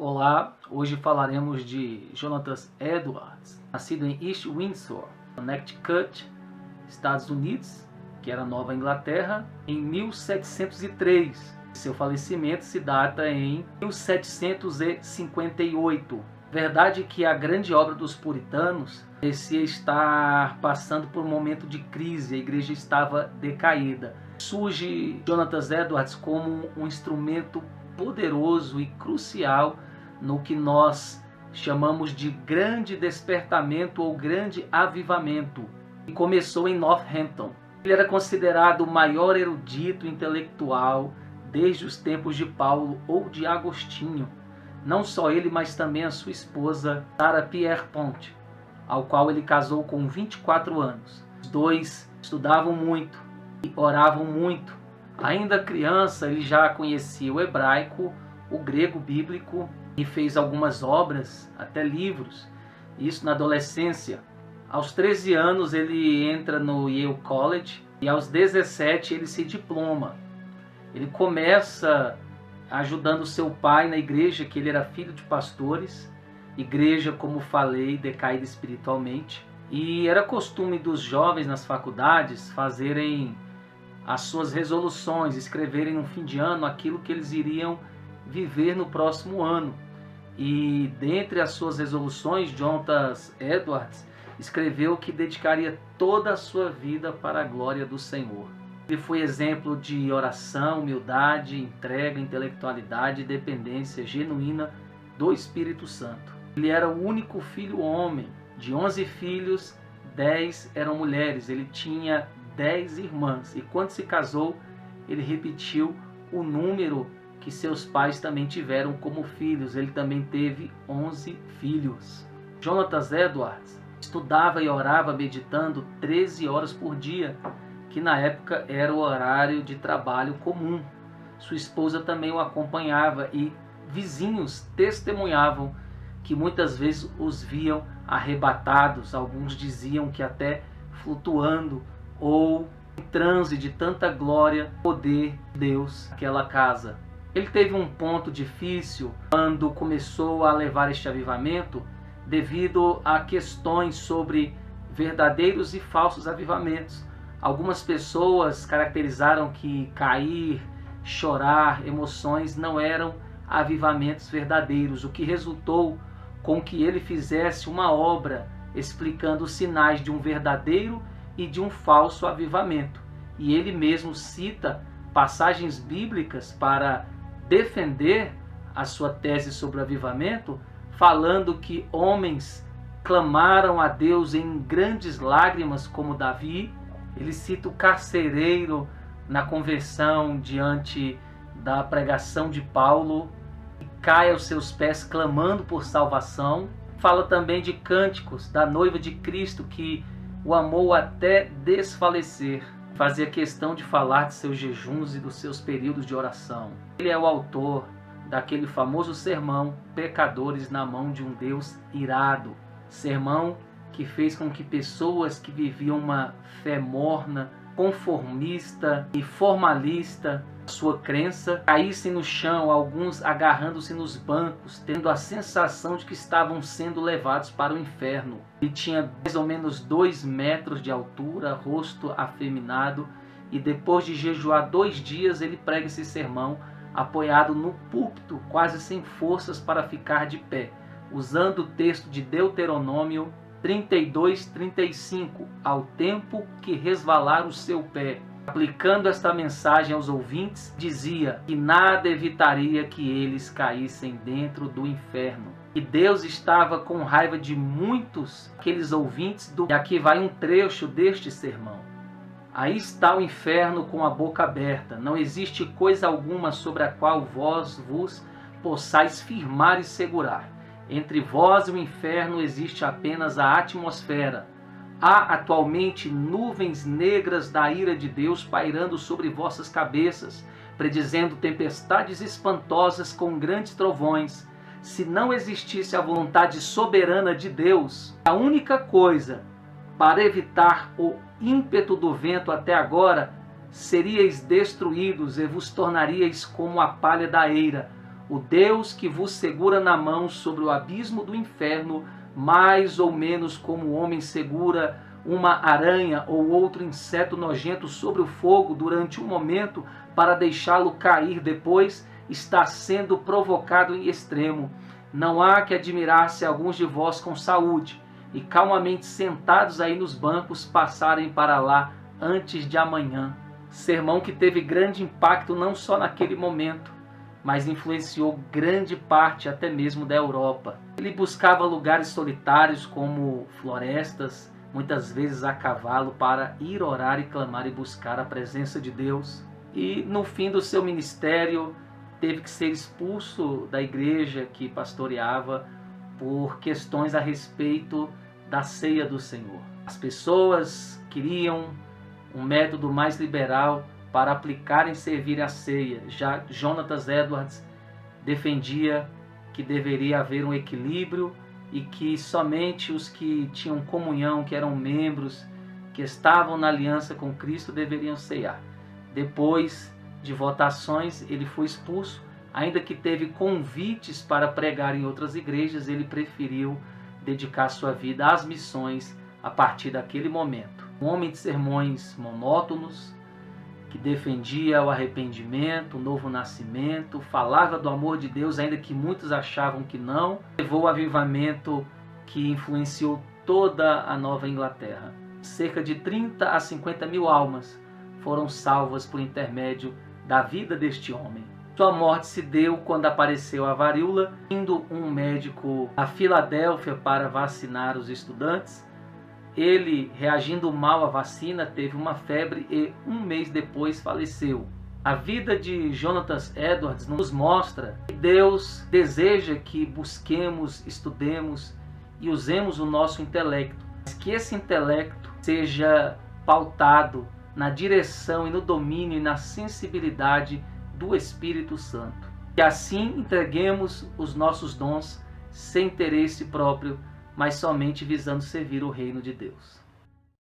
Olá, hoje falaremos de Jonathan Edwards, nascido em East Windsor, Connecticut, Estados Unidos, que era Nova Inglaterra, em 1703. Seu falecimento se data em 1758. Verdade que a grande obra dos puritanos parecia estar passando por um momento de crise, a igreja estava decaída. Surge Jonathan Edwards como um instrumento poderoso e crucial no que nós chamamos de grande despertamento ou grande avivamento, que começou em Northampton. Ele era considerado o maior erudito intelectual desde os tempos de Paulo ou de Agostinho. Não só ele, mas também a sua esposa, Sarah Pierpont, ao qual ele casou com 24 anos. Os dois estudavam muito e oravam muito. Ainda criança, ele já conhecia o hebraico, o grego bíblico e fez algumas obras, até livros. Isso na adolescência. Aos 13 anos ele entra no Yale College e aos 17 ele se diploma. Ele começa ajudando seu pai na igreja, que ele era filho de pastores, igreja, como falei, decaída espiritualmente. E era costume dos jovens nas faculdades fazerem as suas resoluções, escreverem no fim de ano aquilo que eles iriam viver no próximo ano. E dentre as suas resoluções, Jonathan Edwards escreveu que dedicaria toda a sua vida para a glória do Senhor. Ele foi exemplo de oração, humildade, entrega, intelectualidade e dependência genuína do Espírito Santo. Ele era o único filho homem. De 11 filhos, 10 eram mulheres. Ele tinha 10 irmãs. E quando se casou, ele repetiu o número que seus pais também tiveram como filhos. Ele também teve 11 filhos. Jonathan Edwards estudava e orava meditando 13 horas por dia, que na época era o horário de trabalho comum. Sua esposa também o acompanhava e vizinhos testemunhavam que muitas vezes os viam arrebatados. Alguns diziam que até flutuando ou em transe de tanta glória, poder de Deus naquela casa. Ele teve um ponto difícil quando começou a levar este avivamento, devido a questões sobre verdadeiros e falsos avivamentos. Algumas pessoas caracterizaram que cair, chorar, emoções não eram avivamentos verdadeiros, o que resultou com que ele fizesse uma obra explicando os sinais de um verdadeiro e de um falso avivamento. E ele mesmo cita passagens bíblicas para defender a sua tese sobre o avivamento, falando que homens clamaram a Deus em grandes lágrimas, como Davi. Ele cita o carcereiro na conversão diante da pregação de Paulo, e cai aos seus pés clamando por salvação. Fala também de cânticos da noiva de Cristo, que o amou até desfalecer. Fazia questão de falar de seus jejuns e dos seus períodos de oração. Ele é o autor daquele famoso sermão, Pecadores na mão de um Deus irado. Sermão que fez com que pessoas que viviam uma fé morna, conformista e formalista, sua crença, caíssem no chão, alguns agarrando-se nos bancos, tendo a sensação de que estavam sendo levados para o inferno. Ele tinha mais ou menos 2 metros de altura, rosto afeminado, e depois de jejuar 2 dias, ele prega esse sermão apoiado no púlpito, quase sem forças para ficar de pé, usando o texto de Deuteronômio 32:35, ao tempo que resvalar o seu pé. Aplicando esta mensagem aos ouvintes, dizia que nada evitaria que eles caíssem dentro do inferno. E Deus estava com raiva de muitos aqueles ouvintes. E aqui vai um trecho deste sermão. Aí está o inferno com a boca aberta. Não existe coisa alguma sobre a qual vós vos possais firmar e segurar. Entre vós e o inferno existe apenas a atmosfera. Há atualmente nuvens negras da ira de Deus pairando sobre vossas cabeças, predizendo tempestades espantosas com grandes trovões. Se não existisse a vontade soberana de Deus, a única coisa para evitar o ímpeto do vento até agora, seríeis destruídos e vos tornaríeis como a palha da eira, o Deus que vos segura na mão sobre o abismo do inferno, mais ou menos como o homem segura uma aranha ou outro inseto nojento sobre o fogo durante um momento para deixá-lo cair depois, está sendo provocado em extremo. Não há que admirar-se alguns de vós com saúde e calmamente sentados aí nos bancos passarem para lá antes de amanhã. Sermão que teve grande impacto não só naquele momento, mas influenciou grande parte até mesmo da Europa. Ele buscava lugares solitários como florestas, muitas vezes a cavalo, para ir orar e clamar e buscar a presença de Deus. E no fim do seu ministério teve que ser expulso da igreja que pastoreava por questões a respeito da ceia do Senhor. As pessoas queriam um método mais liberal para aplicar e servir a ceia. Já Jonathan Edwards defendia que deveria haver um equilíbrio e que somente os que tinham comunhão, que eram membros, que estavam na aliança com Cristo, deveriam ceiar. Depois de votações, ele foi expulso. Ainda que teve convites para pregar em outras igrejas, ele preferiu dedicar sua vida às missões a partir daquele momento. Um homem de sermões monótonos, que defendia o arrependimento, o novo nascimento, falava do amor de Deus, ainda que muitos achavam que não, levou o avivamento que influenciou toda a Nova Inglaterra. Cerca de 30 a 50 mil almas foram salvas por intermédio da vida deste homem. Sua morte se deu quando apareceu a varíola, indo um médico a Filadélfia para vacinar os estudantes. Ele, reagindo mal à vacina, teve uma febre e um mês depois faleceu. A vida de Jonathan Edwards nos mostra que Deus deseja que busquemos, estudemos e usemos o nosso intelecto, mas que esse intelecto seja pautado na direção e no domínio e na sensibilidade do Espírito Santo. E assim entreguemos os nossos dons sem interesse próprio, mas somente visando servir o reino de Deus.